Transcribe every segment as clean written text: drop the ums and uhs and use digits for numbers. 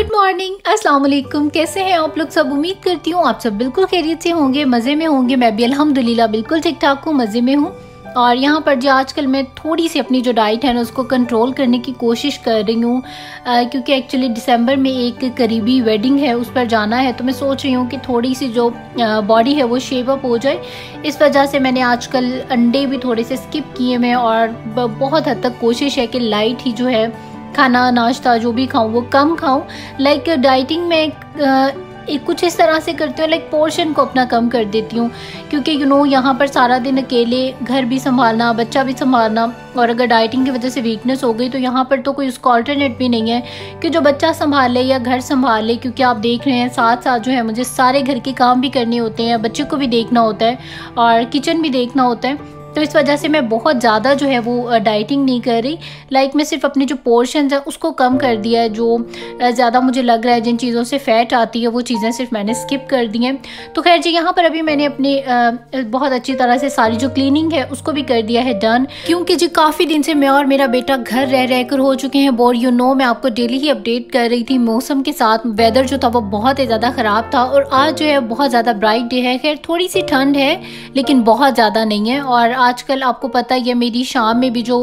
Good morning, अस्सलाम वालेकुम। कैसे हैं आप लोग सब? उम्मीद करती हूँ आप सब बिल्कुल खैरियत से होंगे, मज़े में होंगे। मैं भी अल्हम्दुलिल्लाह बिल्कुल ठीक ठाक हूँ, मज़े में हूँ। और यहाँ पर जो आजकल मैं थोड़ी सी अपनी जो डाइट है ना उसको कंट्रोल करने की कोशिश कर रही हूँ, क्योंकि एक्चुअली दिसंबर में एक करीबी वेडिंग है, उस पर जाना है। तो मैं सोच रही हूँ कि थोड़ी सी जो बॉडी है वो शेप अप हो जाए। इस वजह से मैंने आजकल अंडे भी थोड़े से स्किप किए हैं और बहुत हद तक कोशिश है कि लाइट ही जो है खाना नाश्ता जो भी खाऊं वो कम खाऊं। लाइक डाइटिंग में कुछ इस तरह से करती हूँ, लाइक पोर्शन को अपना कम कर देती हूँ, क्योंकि यहाँ पर सारा दिन अकेले घर भी संभालना, बच्चा भी संभालना, और अगर डाइटिंग की वजह से वीकनेस हो गई तो यहाँ पर तो कोई उसका ऑल्टरनेट भी नहीं है कि जो बच्चा संभाल ले या घर संभाल ले। क्योंकि आप देख रहे हैं साथ साथ जो है मुझे सारे घर के काम भी करने होते हैं, बच्चे को भी देखना होता है और किचन भी देखना होता है। तो इस वजह से मैं बहुत ज़्यादा जो है वो डाइटिंग नहीं कर रही। लाइक मैं सिर्फ अपने जो पोर्शंस है उसको कम कर दिया है। जो ज़्यादा मुझे लग रहा है जिन चीज़ों से फ़ैट आती है वो चीज़ें सिर्फ मैंने स्किप कर दी हैं। तो खैर जी, यहाँ पर अभी मैंने अपनी बहुत अच्छी तरह से सारी जो क्लीनिंग है उसको भी कर दिया है डन, क्योंकि जी काफ़ी दिन से मैं और मेरा बेटा घर रह कर हो चुके हैं बोर। मैं आपको डेली ही अपडेट कर रही थी मौसम के साथ। वेदर जो था वो बहुत ही ज़्यादा ख़राब था और आज जो है बहुत ज़्यादा ब्राइट डे है। खैर थोड़ी सी ठंड है लेकिन बहुत ज़्यादा नहीं है। और आजकल आपको पता है मेरी शाम में भी जो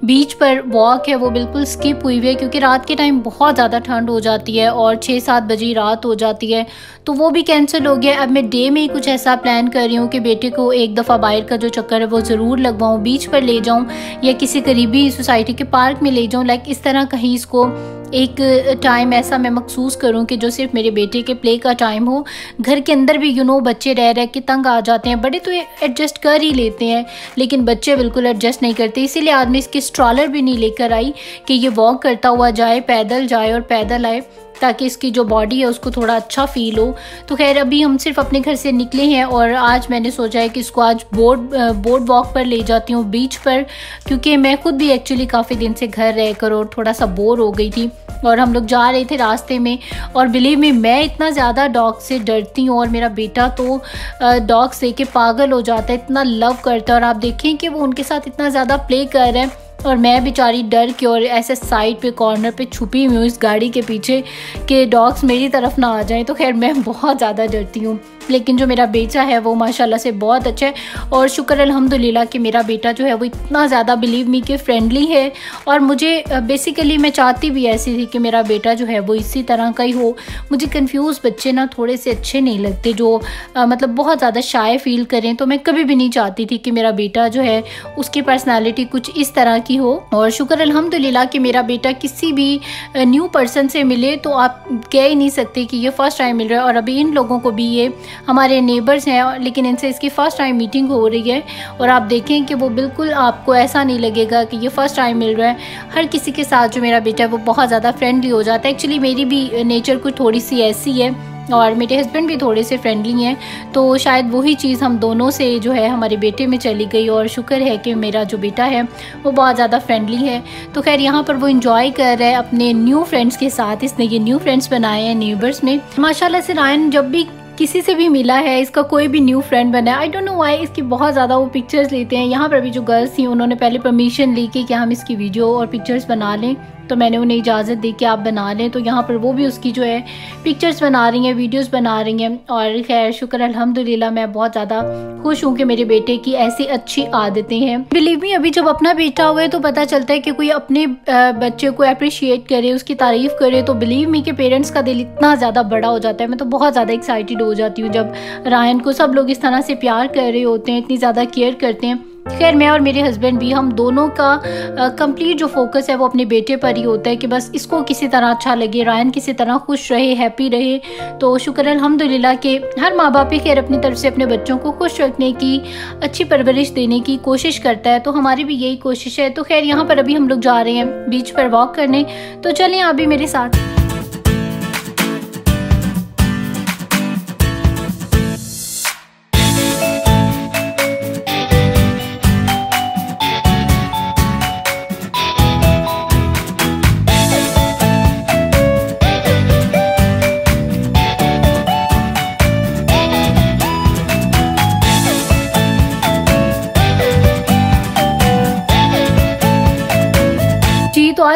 बीच पर वॉक है वो बिल्कुल स्किप हुई है, क्योंकि रात के टाइम बहुत ज़्यादा ठंड हो जाती है और 6-7 बजे रात हो जाती है, तो वो भी कैंसिल हो गया। अब मैं डे में ही कुछ ऐसा प्लान कर रही हूँ कि बेटे को एक दफ़ा बाहर का जो चक्कर है वो ज़रूर लगवाऊँ, बीच पर ले जाऊँ या किसी करीबी सोसाइटी के पार्क में ले जाऊँ। लाइक इस तरह कहीं इसको एक टाइम ऐसा मैं महसूस करूं कि जो सिर्फ मेरे बेटे के प्ले का टाइम हो। घर के अंदर भी बच्चे रह के तंग आ जाते हैं। बड़े तो एडजस्ट कर ही लेते हैं लेकिन बच्चे बिल्कुल एडजस्ट नहीं करते। इसीलिए आज मैं इसकी स्ट्रॉलर भी नहीं लेकर आई कि ये वॉक करता हुआ जाए, पैदल जाए और पैदल आए, ताकि इसकी जो बॉडी है उसको थोड़ा अच्छा फील हो। तो खैर अभी हम सिर्फ अपने घर से निकले हैं और आज मैंने सोचा है कि इसको आज बोर्ड वॉक पर ले जाती हूँ, बीच पर, क्योंकि मैं खुद भी एक्चुअली काफ़ी दिन से घर रहकर और थोड़ा सा बोर हो गई थी। और हम लोग जा रहे थे रास्ते में, और बिलीव मी मैं इतना ज़्यादा डॉग से डरती हूँ और मेरा बेटा तो डॉग से के पागल हो जाता है, इतना लव करता है। और आप देखें कि वो उनके साथ इतना ज़्यादा प्ले कर रहे हैं और मैं बेचारी डर के और ऐसे साइड पे कॉर्नर पे छुपी हुई हूँ इस गाड़ी के पीछे कि डॉग्स मेरी तरफ ना आ जाएं। तो खैर मैं बहुत ज़्यादा डरती हूँ, लेकिन जो मेरा बेटा है वो माशाल्लाह से बहुत अच्छा है। और शुक्र अल्हम्दुलिल्लाह कि मेरा बेटा जो है वो इतना ज़्यादा बिलीव मी कि फ्रेंडली है। और मुझे बेसिकली मैं चाहती भी ऐसी थी कि मेरा बेटा जो है वो इसी तरह का ही हो। मुझे कंफ्यूज बच्चे ना थोड़े से अच्छे नहीं लगते, जो मतलब बहुत ज़्यादा शाय फील करें। तो मैं कभी भी नहीं चाहती थी कि मेरा बेटा जो है उसकी पर्सनैलिटी कुछ इस तरह की हो। और शुक्र अल्हम्दुलिल्लाह कि मेरा बेटा किसी भी न्यू पर्सन से मिले तो आप कह ही नहीं सकते कि ये फर्स्ट टाइम मिल रहा है। और अभी इन लोगों को भी, ये हमारे नेबर्स हैं लेकिन इनसे इसकी फ़र्स्ट टाइम मीटिंग हो रही है, और आप देखें कि वो बिल्कुल आपको ऐसा नहीं लगेगा कि ये फ़र्स्ट टाइम मिल रहा है। हर किसी के साथ जो मेरा बेटा है वो बहुत ज़्यादा फ्रेंडली हो जाता है। एक्चुअली मेरी भी नेचर कुछ थोड़ी सी ऐसी है और मेरे हस्बैंड भी थोड़े से फ्रेंडली हैं, तो शायद वही चीज़ हम दोनों से जो है हमारे बेटे में चली गई। और शुक्र है कि मेरा जो बेटा है वो बहुत ज़्यादा फ्रेंडली है। तो खैर यहाँ पर वो इंजॉय कर रहा है अपने न्यू फ्रेंड्स के साथ। इसने ये न्यू फ्रेंड्स बनाए हैं नेबर्स में। माशाल्लाह से रायन जब भी किसी से भी मिला है, इसका कोई भी न्यू फ्रेंड बना है, आई डोंट नो व्हाई इसकी बहुत ज़्यादा वो पिक्चर्स लेते हैं। यहाँ पर भी जो गर्ल्स थी उन्होंने पहले परमिशन ली कि हम इसकी वीडियो और पिक्चर्स बना लें, तो मैंने उन्हें इजाज़त दी कि आप बना लें। तो यहाँ पर वो भी उसकी जो है पिक्चर्स बना रही हैं, वीडियोस बना रही हैं। और खैर शुक्र अल्हम्दुलिल्लाह मैं बहुत ज़्यादा खुश हूँ कि मेरे बेटे की ऐसी अच्छी आदतें हैं। बिलीव मी अभी जब अपना बेटा हुआ है तो पता चलता है कि कोई अपने बच्चे को अप्रिशिएट करे, उसकी तारीफ़ करे, तो बिलीव मी के पेरेंट्स का दिल इतना ज़्यादा बड़ा हो जाता है। मैं तो बहुत ज़्यादा एक्साइटेड हो जाती हूँ जब रायन को सब लोग इस तरह से प्यार कर रहे होते हैं, इतनी ज़्यादा केयर करते हैं। खैर मैं और मेरे हस्बैंड भी, हम दोनों का कंप्लीट जो फोकस है वो अपने बेटे पर ही होता है कि बस इसको किसी तरह अच्छा लगे, रायन किसी तरह खुश रहे, हैप्पी रहे। तो शुक्र अल्हम्दुलिल्लाह कि हर माँ बाप ही खैर अपनी तरफ से अपने बच्चों को खुश रखने की, अच्छी परवरिश देने की कोशिश करता है, तो हमारी भी यही कोशिश है। तो खैर यहाँ पर अभी हम लोग जा रहे हैं बीच पर वॉक करने, तो चलें आप भी मेरे साथ।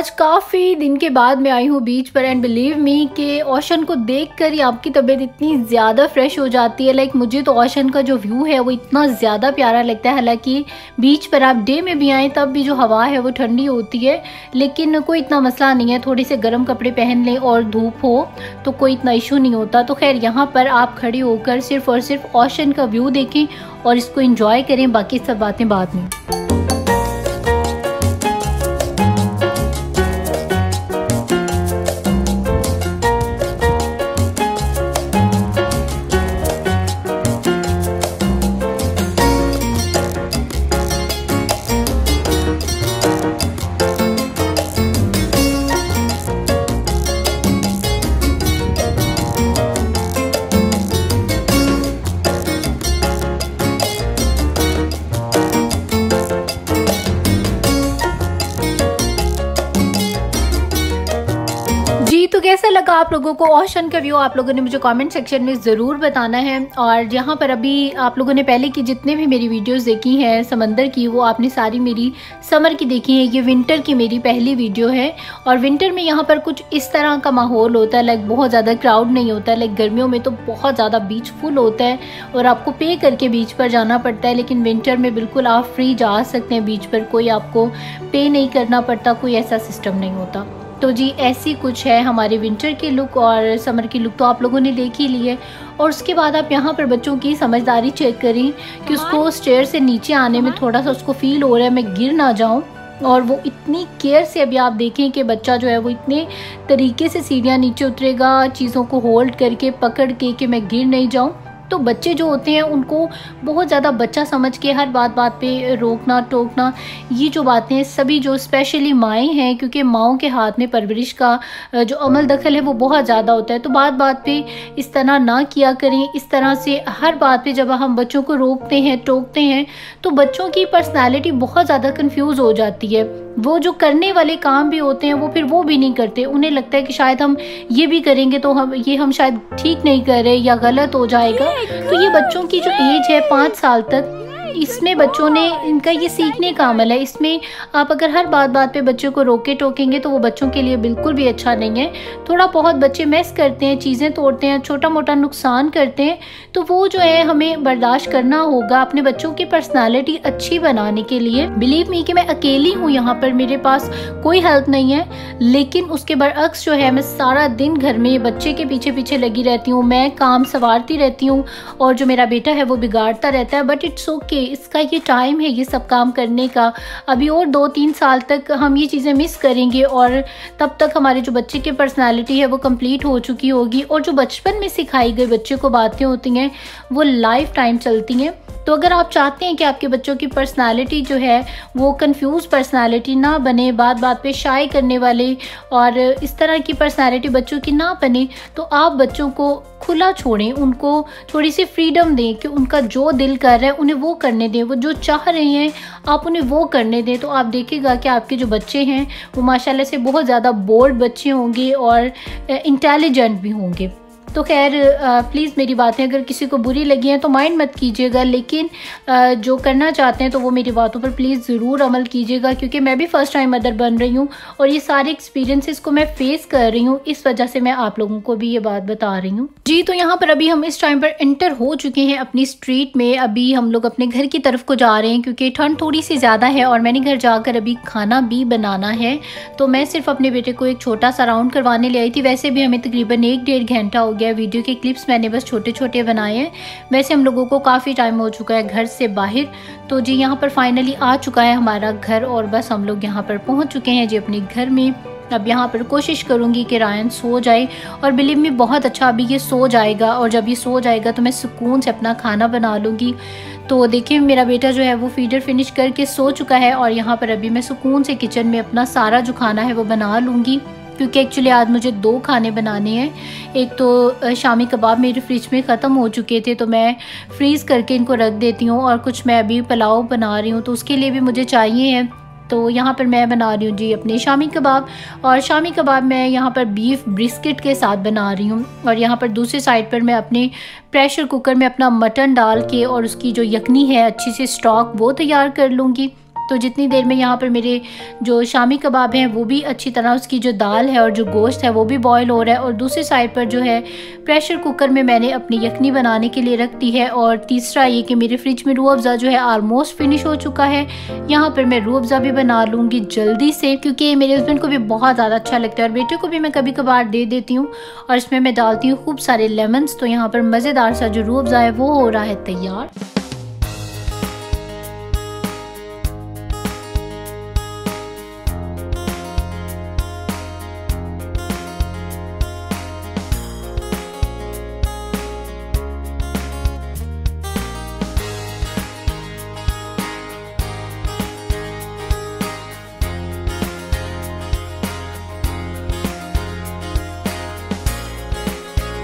आज काफ़ी दिन के बाद मैं आई हूँ बीच पर एंड बिलीव मी कि ओशन को देखकर ही आपकी तबीयत इतनी ज़्यादा फ्रेश हो जाती है। लाइक मुझे तो ओशन का जो व्यू है वो इतना ज़्यादा प्यारा लगता है। हालांकि बीच पर आप डे में भी आएँ तब भी जो हवा है वो ठंडी होती है, लेकिन कोई इतना मसला नहीं है। थोड़े से गर्म कपड़े पहन लें और धूप हो तो कोई इतना इशू नहीं होता। तो खैर यहाँ पर आप खड़े होकर सिर्फ और सिर्फ ओशन का व्यू देखें और इसको इंजॉय करें, बाकी सब बातें बाद में। तो कैसा लगा आप लोगों को ओशन का व्यू, आप लोगों ने मुझे कमेंट सेक्शन में ज़रूर बताना है। और यहाँ पर अभी आप लोगों ने पहले की जितने भी मेरी वीडियोस देखी हैं समंदर की, वो आपने सारी मेरी समर की देखी है। ये विंटर की मेरी पहली वीडियो है और विंटर में यहाँ पर कुछ इस तरह का माहौल होता है। लाइक बहुत ज़्यादा क्राउड नहीं होता है। लाइक गर्मियों में तो बहुत ज़्यादा बीच फुल होता है और आपको पे करके बीच पर जाना पड़ता है, लेकिन विंटर में बिल्कुल आप फ्री जा सकते हैं बीच पर, कोई आपको पे नहीं करना पड़ता, कोई ऐसा सिस्टम नहीं होता। तो जी ऐसी कुछ है हमारे विंटर की लुक और समर की लुक तो आप लोगों ने देख ही ली है। और उसके बाद आप यहाँ पर बच्चों की समझदारी चेक करें कि उसको स्टेयर से नीचे आने में थोड़ा सा उसको फील हो रहा है मैं गिर ना जाऊँ, और वो इतनी केयर से, अभी आप देखें कि बच्चा जो है वो इतने तरीके से सीढ़ियाँ नीचे उतरेगा चीज़ों को होल्ड करके पकड़ के कि मैं गिर नहीं जाऊँ। तो बच्चे जो होते हैं उनको बहुत ज़्यादा बच्चा समझ के हर बात पे रोकना टोकना, ये जो बातें हैं सभी जो स्पेशली माएँ हैं, क्योंकि माओं के हाथ में परवरिश का जो अमल दखल है वो बहुत ज़्यादा होता है। तो बात पे इस तरह ना किया करें। इस तरह से हर बात पे जब हम बच्चों को रोकते हैं टोकते हैं तो बच्चों की पर्सनैलिटी बहुत ज़्यादा कन्फ्यूज़ हो जाती है। वो जो करने वाले काम भी होते हैं वो फिर वो भी नहीं करते। उन्हें लगता है कि शायद हम ये भी करेंगे तो हम शायद ठीक नहीं कर रहे या गलत हो जाएगा। तो ये बच्चों की जो एज है 5 साल तक, इसमें बच्चों ने इनका ये सीखने का अमल है। इसमें आप अगर हर बात पे बच्चों को रोके टोकेंगे तो वो बच्चों के लिए बिल्कुल भी अच्छा नहीं है। थोड़ा बहुत बच्चे मैस करते हैं, चीज़ें तोड़ते हैं, छोटा मोटा नुकसान करते हैं, तो वो जो है हमें बर्दाश्त करना होगा अपने बच्चों की पर्सनालिटी अच्छी बनाने के लिए। बिलीव मी कि मैं अकेली हूँ यहाँ पर, मेरे पास कोई हेल्प नहीं है, लेकिन उसके बरअक्स जो है मैं सारा दिन घर में बच्चे के पीछे पीछे लगी रहती हूँ। मैं काम संवारती रहती हूँ और जो मेरा बेटा है वो बिगाड़ता रहता है। बट इट्स ओके, इसका ये टाइम है ये सब काम करने का। अभी और 2-3 साल तक हम ये चीज़ें मिस करेंगे और तब तक हमारे जो बच्चे की पर्सनालिटी है वो कंप्लीट हो चुकी होगी। और जो बचपन में सिखाई गई बच्चे को बातें होती हैं वो लाइफ टाइम चलती हैं। तो अगर आप चाहते हैं कि आपके बच्चों की पर्सनालिटी जो है वो कंफ्यूज पर्सनालिटी ना बने, बात पे शाय करने वाले और इस तरह की पर्सनालिटी बच्चों की ना बने, तो आप बच्चों को खुला छोड़ें, उनको थोड़ी सी फ्रीडम दें कि उनका जो दिल कर रहा है उन्हें वो करने दें, वो जो चाह रहे हैं आप उन्हें वो करने दें। तो आप देखिएगा कि आपके जो बच्चे हैं वो माशाल्लाह से बहुत ज़्यादा बोल्ड बच्चे होंगे और इंटेलिजेंट भी होंगे। तो खैर प्लीज़ मेरी बातें अगर किसी को बुरी लगी हैं तो माइंड मत कीजिएगा, लेकिन जो करना चाहते हैं तो वो मेरी बातों पर प्लीज़ ज़रूर अमल कीजिएगा, क्योंकि मैं भी फ़र्स्ट टाइम मदर बन रही हूँ और ये सारे एक्सपीरियंसेस को मैं फेस कर रही हूँ, इस वजह से मैं आप लोगों को भी ये बात बता रही हूँ। जी तो यहाँ पर अभी हम इस टाइम पर एंटर हो चुके हैं अपनी स्ट्रीट में। अभी हम लोग अपने घर की तरफ को जा रहे हैं क्योंकि ठंड थोड़ी सी ज़्यादा है और मैंने घर जाकर अभी खाना भी बनाना है। तो मैं सिर्फ अपने बेटे को एक छोटा सा राउंड करवाने ले आई थी। वैसे भी हमें तकरीबन 1-1.5 घंटा हो गया। वीडियो के क्लिप्स मैंने बस छोटे छोटे बनाए हैं। वैसे हम लोगों को काफ़ी टाइम हो चुका है घर से बाहर। तो जी यहाँ पर फाइनली आ चुका है हमारा घर और बस हम लोग यहाँ पर पहुँच चुके हैं जी अपने घर में। अब यहाँ पर कोशिश करूँगी कि रायन सो जाए और बिलीव मी बहुत अच्छा अभी ये सो जाएगा और जब ये सो जाएगा तो मैं सुकून से अपना खाना बना लूँगी। तो देखिए मेरा बेटा जो है वो फीडर फिनिश करके सो चुका है और यहाँ पर अभी मैं सुकून से किचन में अपना सारा जो खाना है वो बना लूँगी, क्योंकि एक्चुअली आज मुझे 2 खाने बनाने हैं। एक तो शामी कबाब मेरे फ्रिज में ख़त्म हो चुके थे तो मैं फ्रीज़ करके इनको रख देती हूँ, और कुछ मैं अभी पुलाव बना रही हूँ तो उसके लिए भी मुझे चाहिए है। तो यहाँ पर मैं बना रही हूँ जी अपने शामी कबाब, और शामी कबाब मैं यहाँ पर बीफ ब्रिस्किट के साथ बना रही हूँ। और यहाँ पर दूसरी साइड पर मैं अपने प्रेशर कुकर में अपना मटन डाल के और उसकी जो यखनी है अच्छी से स्टॉक वो तैयार कर लूँगी। तो जितनी देर में यहाँ पर मेरे जो शामी कबाब हैं वो भी अच्छी तरह, उसकी जो दाल है और जो गोश्त है वो भी बॉयल हो रहा है। और दूसरी साइड पर जो है प्रेशर कुकर में मैंने अपनी यखनी बनाने के लिए रख दी है। और तीसरा ये कि मेरे फ्रिज में रूह अफ़ज़ा जो है ऑलमोस्ट फिनिश हो चुका है। यहाँ पर मैं रूह अफ़ज़ा भी बना लूँगी जल्दी से, क्योंकि मेरे हस्बैंड को भी बहुत ज़्यादा अच्छा लगता है और बेटे को भी मैं कभी कभार दे देती हूँ। और इसमें मैं डालती हूँ खूब सारे लेमन्स। तो यहाँ पर मज़ेदार सा जो रूह अफ़ज़ा है वो हो रहा है तैयार।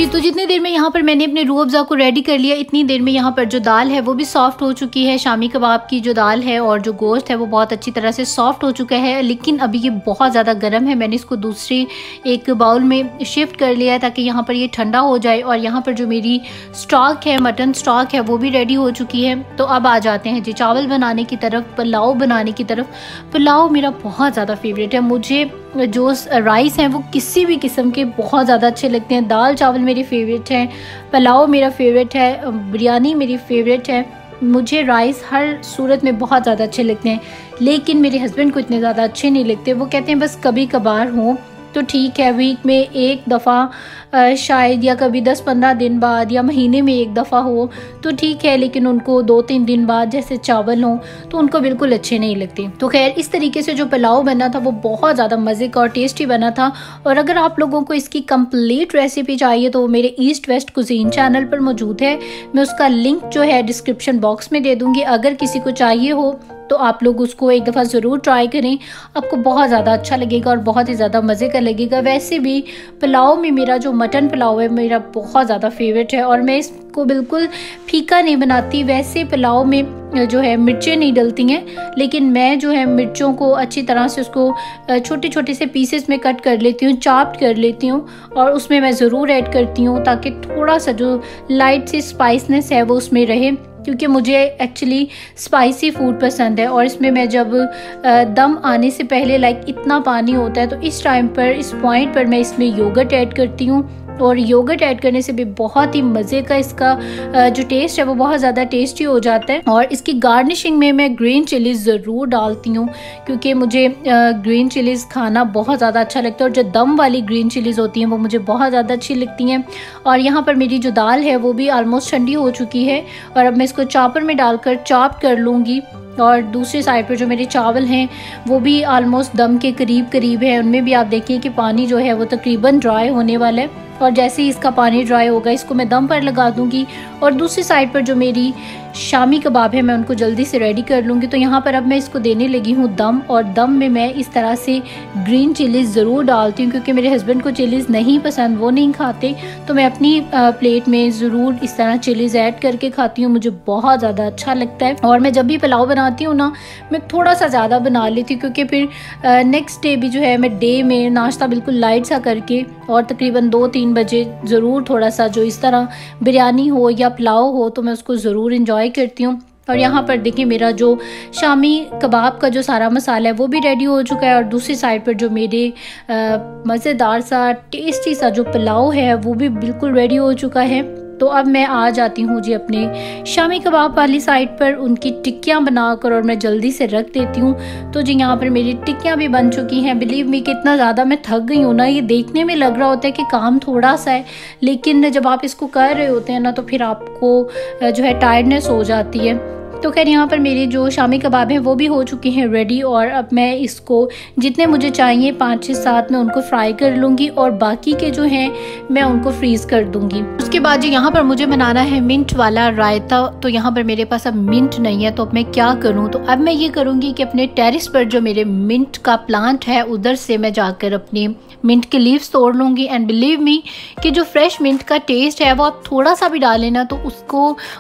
तो जितनी देर में यहाँ पर मैंने अपने रूह अफ़ज़ा को रेडी कर लिया, इतनी देर में यहाँ पर जो दाल है वो भी सॉफ्ट हो चुकी है। शामी कबाब की जो दाल है और जो गोश्त है वो बहुत अच्छी तरह से सॉफ्ट हो चुका है, लेकिन अभी ये बहुत ज़्यादा गर्म है। मैंने इसको दूसरे एक बाउल में शिफ्ट कर लिया है ताकि यहाँ पर ये ठंडा हो जाए। और यहाँ पर जो मेरी स्टॉक है, मटन स्टॉक है, वो भी रेडी हो चुकी है। तो अब आ जाते हैं जी चावल बनाने की तरफ, पुलाव बनाने की तरफ। पुलाव मेरा बहुत ज़्यादा फेवरेट है। मुझे जो राइस हैं वो किसी भी किस्म के बहुत ज़्यादा अच्छे लगते हैं। दाल चावल मेरे फेवरेट हैं, पुलाव मेरा फेवरेट है, बिरयानी मेरी फेवरेट है। मुझे राइस हर सूरत में बहुत ज़्यादा अच्छे लगते हैं, लेकिन मेरे हस्बैंड को इतने ज़्यादा अच्छे नहीं लगते। वो कहते हैं बस कभी कभार हो तो ठीक है, वीक में एक दफ़ा शायद, या कभी 10-15 दिन बाद, या महीने में एक दफ़ा हो तो ठीक है, लेकिन उनको 2-3 दिन बाद जैसे चावल हों तो उनको बिल्कुल अच्छे नहीं लगते। तो खैर इस तरीके से जो पुलाव बना था वो बहुत ज़्यादा मज़े का और टेस्टी बना था। और अगर आप लोगों को इसकी कंप्लीट रेसिपी चाहिए तो वो मेरे ईस्ट वेस्ट कुजीन चैनल पर मौजूद है। मैं उसका लिंक जो है डिस्क्रिप्शन बॉक्स में दे दूँगी। अगर किसी को चाहिए हो तो आप लोग उसको एक दफ़ा ज़रूर ट्राई करें, आपको बहुत ज़्यादा अच्छा लगेगा और बहुत ही ज़्यादा मज़े का लगेगा। वैसे भी पुलाव में मेरा जो मटन पुलाव है मेरा बहुत ज़्यादा फेवरेट है और मैं इसको बिल्कुल फीका नहीं बनाती। वैसे पुलाव में जो है मिर्चें नहीं डलती हैं, लेकिन मैं जो है मिर्चों को अच्छी तरह से उसको छोटे छोटे से पीसेस में कट कर लेती हूँ, चॉप्ड कर लेती हूँ और उसमें मैं ज़रूर ऐड करती हूँ ताकि थोड़ा सा जो लाइट सी स्पाइसनेस है वो उसमें रहे, क्योंकि मुझे एक्चुअली स्पाइसी फूड पसंद है। और इसमें मैं जब दम आने से पहले लाइक इतना पानी होता है तो इस टाइम पर, इस पॉइंट पर मैं इसमें योगर्ट ऐड करती हूँ। और योगर्ट ऐड करने से भी बहुत ही मज़े का इसका जो टेस्ट है वो बहुत ज़्यादा टेस्टी हो जाता है। और इसकी गार्निशिंग में मैं ग्रीन चिलीज़ ज़रूर डालती हूँ, क्योंकि मुझे ग्रीन चिलीज़ खाना बहुत ज़्यादा अच्छा लगता है और जो दम वाली ग्रीन चिलीज़ होती हैं वो मुझे बहुत ज़्यादा अच्छी लगती हैं। और यहाँ पर मेरी जो दाल है वो भी ऑलमोस्ट ठंडी हो चुकी है और अब मैं इसको चॉपर में डालकर चॉप कर लूँगी। और दूसरी साइड पर जो मेरे चावल हैं वो भी ऑलमोस्ट दम के करीब है। उनमें भी आप देखिए कि पानी जो है वो तकरीबन ड्राई होने वाला है और जैसे ही इसका पानी ड्राई होगा इसको मैं दम पर लगा दूंगी। और दूसरी साइड पर जो मेरी शामी कबाब है मैं उनको जल्दी से रेडी कर लूँगी। तो यहाँ पर अब मैं इसको देने लगी हूँ दम, और दम में मैं इस तरह से ग्रीन चिलीज़ ज़रूर डालती हूँ क्योंकि मेरे हस्बैंड को चिलीज़ नहीं पसंद, वो नहीं खाते। तो मैं अपनी प्लेट में ज़रूर इस तरह चिलीज़ ऐड करके खाती हूँ, मुझे बहुत ज़्यादा अच्छा लगता है। और मैं जब भी पुलाव बनाती हूँ ना मैं थोड़ा सा ज़्यादा बना लेती हूँ, क्योंकि फिर नेक्स्ट डे भी जो है मैं डे में नाश्ता बिल्कुल लाइट सा करके और तकरीबन 2-3 बजे ज़रूर थोड़ा सा जो इस तरह बिरयानी हो या पुलाव हो तो मैं उसको ज़रूर इंजॉय करती हूँ। और यहाँ पर देखिए मेरा जो शामी कबाब का जो सारा मसाला है वो भी रेडी हो चुका है और दूसरी साइड पर जो मेरे मज़ेदार सा टेस्टी सा जो पुलाव है वो भी बिल्कुल रेडी हो चुका है। तो अब मैं आ जाती हूँ जी अपने शामी कबाब वाली साइड पर उनकी टिक्कियाँ बनाकर और मैं जल्दी से रख देती हूँ। तो जी यहाँ पर मेरी टिक्कियाँ भी बन चुकी हैं। बिलीव मी कितना ज़्यादा मैं थक गई हूँ ना, ये देखने में लग रहा होता है कि काम थोड़ा सा है, लेकिन जब आप इसको कर रहे होते हैं ना तो फिर आपको जो है टायर्डनेस हो जाती है। तो खैर यहाँ पर मेरी जो शामी कबाब हैं वो भी हो चुकी हैं रेडी और अब मैं इसको जितने मुझे चाहिए 5-6-7 में उनको फ्राई कर लूँगी और बाकी के जो हैं मैं उनको फ्रीज़ कर दूँगी। उसके बाद जी यहाँ पर मुझे बनाना है मिंट वाला रायता। तो यहाँ पर मेरे पास अब मिंट नहीं है तो अब मैं क्या करूँ, तो अब मैं ये करूँगी कि अपने टेरेस पर जो मेरे मिंट का प्लांट है उधर से मैं जाकर अपनी मिंट के लीव्स तोड़ लूँगी। एंड बिलीव मी कि जो फ्रेश मिंट का टेस्ट है वो आप थोड़ा सा भी डालें ना तो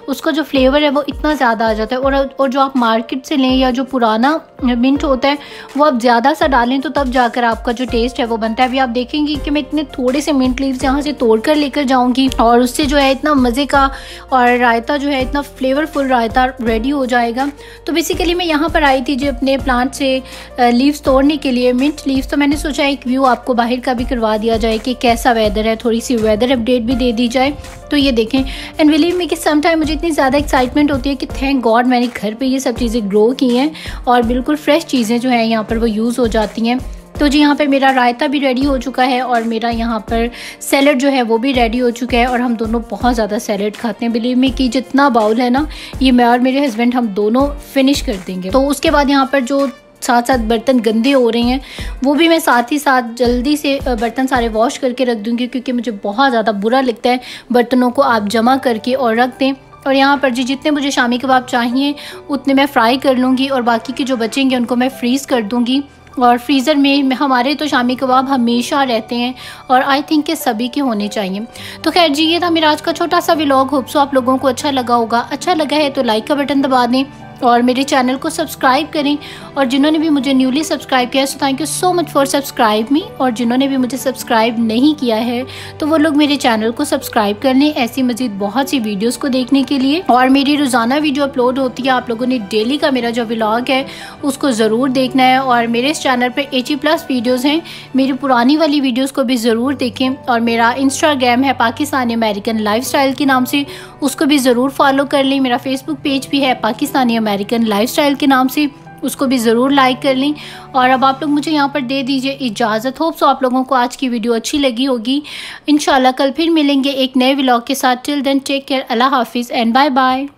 उसका जो फ्लेवर है वो इतना ज़्यादा आ जाता है। और जो आप मार्केट से लें या जो पुराना मिंट होता है वो आप ज़्यादा सा डालें तो तब जाकर आपका जो टेस्ट है वो बनता है। अभी आप देखेंगे कि मैं इतने थोड़े से मिंट लीव्स यहाँ से तोड़ कर लेकर जाऊँगी और उससे जो है इतना मज़े का और रायता जो है इतना फ्लेवरफुल रायता रेडी हो जाएगा। तो बेसिकली मैं यहाँ पर आई थी जो अपने प्लांट से लीव्स तोड़ने के लिए, मिंट लीव्स। तो मैंने सोचा एक व्यू आपको बाहर का भी करवा दिया जाए कि कैसा वेदर है, थोड़ी सी वेदर अपडेट भी दे दी जाए। तो ये देखें, एंड बिलीव मी कि सम टाइम मुझे इतनी ज़्यादा एक्साइटमेंट होती है कि थैंक गॉड मैंने घर पे ये सब चीज़ें ग्रो की हैं और बिल्कुल फ्रेश चीज़ें जो हैं यहाँ पर वो यूज़ हो जाती हैं। तो जी यहाँ पर मेरा रायता भी रेडी हो चुका है और मेरा यहाँ पर सैलड जो है वो भी रेडी हो चुका है और हम दोनों बहुत ज़्यादा सैलड खाते हैं। बिलीव मी कि जितना बाउल है ना, ये मैं और मेरे हस्बैंड हम दोनों फिनिश कर देंगे। तो उसके बाद यहाँ पर जो साथ साथ बर्तन गंदे हो रहे हैं वो भी मैं साथ ही साथ जल्दी से बर्तन सारे वॉश करके रख दूँगी, क्योंकि मुझे बहुत ज़्यादा बुरा लगता है बर्तनों को आप जमा करके और रख दें। और यहाँ पर जी जितने मुझे शामी कबाब चाहिए उतने मैं फ्राई कर लूँगी और बाकी के जो बचेंगे उनको मैं फ्रीज़ कर दूँगी। और फ्रीज़र में हमारे तो शामी कबाब हमेशा रहते हैं और आई थिंक कि सभी के होने चाहिए। तो खैर जी ये था मेरा आज का छोटा सा व्लॉग। होप सो आप लोगों को अच्छा लगा होगा। अच्छा लगा है तो लाइक का बटन दबा दें और मेरे चैनल को सब्सक्राइब करें। और जिन्होंने भी मुझे न्यूली सब्सक्राइब किया है so thank you so much for subscribe मी। और जिन्होंने भी मुझे सब्सक्राइब नहीं किया है तो वो लोग मेरे चैनल को सब्सक्राइब कर लें ऐसी मज़ीद बहुत सी वीडियोस को देखने के लिए। और मेरी रोज़ाना वीडियो अपलोड होती है, आप लोगों ने डेली का मेरा जो व्लॉग है उसको ज़रूर देखना है। और मेरे इस चैनल पर 80+ वीडियोज़ हैं, मेरी पुरानी वाली वीडियोज़ को भी ज़रूर देखें। और मेरा इंस्टाग्राम है पाकिस्तानी अमेरिकन लाइफस्टाइल के नाम से, उसको भी ज़रूर फॉलो कर लें। मेरा फेसबुक पेज भी है पाकिस्तानी अमेरिकन लाइफस्टाइल के नाम से, उसको भी ज़रूर लाइक कर लें। और अब आप लोग मुझे यहाँ पर दे दीजिए इजाज़त। होप सो आप लोगों को आज की वीडियो अच्छी लगी होगी। इंशाल्लाह कल फिर मिलेंगे एक नए व्लॉग के साथ। टिल देन टेक केयर, अल्लाह हाफिज़ एंड बाय बाय।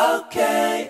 Okay.